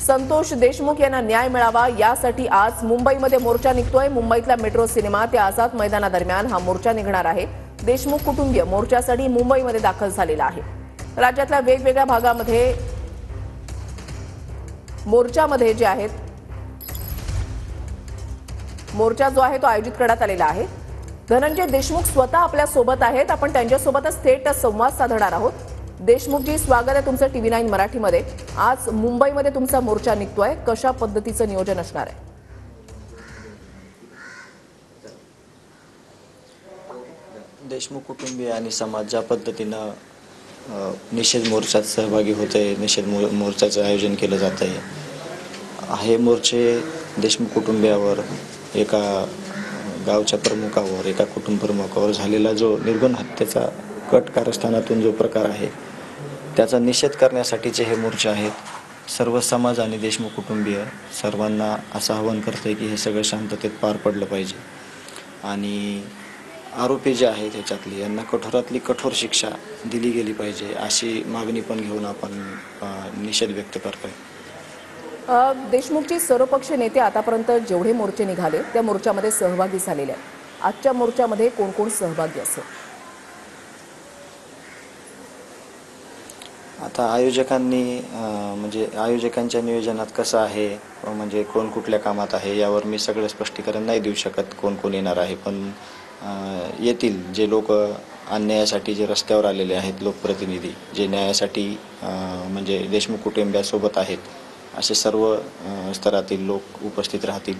संतोष देशमुख यांना न्याय मिळावा यासाठी आज मुंबईमध्ये मोर्चा निघतोय। मुंबईतल्या मेट्रो सिनेमा ते आझाद मैदानादरम्यान हा मोर्चा निघणार आहे। देशमुख कुटुंबीय मोर्चासाठी मुंबईमध्ये दाखल झालेला आहे। राज्यातल्या वेगवेगळ्या भागामध्ये मोर्चामध्ये जे आहेत मोर्चा जो आहे तो आयोजित करण्यात आलेला आहे। धनंजय देशमुख स्वतः आपल्या सोबत आहेत। आपण त्यांच्यासोबतच थेट संवाद साधणार आहोत। देशमुखजी, स्वागत आहे तुमचं TV9 मराठीमध्ये। आज मुंबईमध्ये तुमचा मोर्चा निघतोय, कशा पद्धतीचं नियोजन असणार आहे? देशमुख कुटुंबीय आणि समाज ज्या पद्धतीनं निषेध मोर्चात सहभागी होते, निषेध मोर्चाचं आयोजन केलं जात आहे। हे मोर्चे देशमुख कुटुंबियावर, एका गावच्या प्रमुखावर, एका कुटुंब प्रमुखावर झालेला जो निर्गुण हत्येचा कट कारस्थानातून जो प्रकार आहे त्याचा निषेध करण्यासाठीचे हे मोर्चे आहेत। सर्व समाज आणि देशमुख कुटुंबीय सर्वांना असं आवाहन करते की हे सगळं शांततेत पार पडलं पाहिजे आणि आरोपी जे आहेत ह्याच्यातली यांना कठोरातली कठोर शिक्षा दिली गेली पाहिजे, अशी मागणी पण घेऊन आपण निषेध व्यक्त करतोय। देशमुखजी, सर्वपक्षीय नेते आतापर्यंत जेवढे मोर्चे निघाले त्या मोर्चामध्ये सहभागी झालेले आहेत। आजच्या मोर्चामध्ये कोण कोण सहभागी असेल? आता आयोजकांनी म्हणजे आयोजकांच्या नियोजनात कसं आहे, म्हणजे कोण कुठल्या कामात आहे यावर मी सगळं स्पष्टीकरण नाही देऊ शकत कोण कोण येणार आहे। पण येतील जे लोक अन्यायासाठी जे रस्त्यावर आलेले आहेत, लोकप्रतिनिधी जे न्यायासाठी म्हणजे देशमुख कुटुंबियासोबत आहेत, असे सर्व स्तरातील लोक उपस्थित राहतील।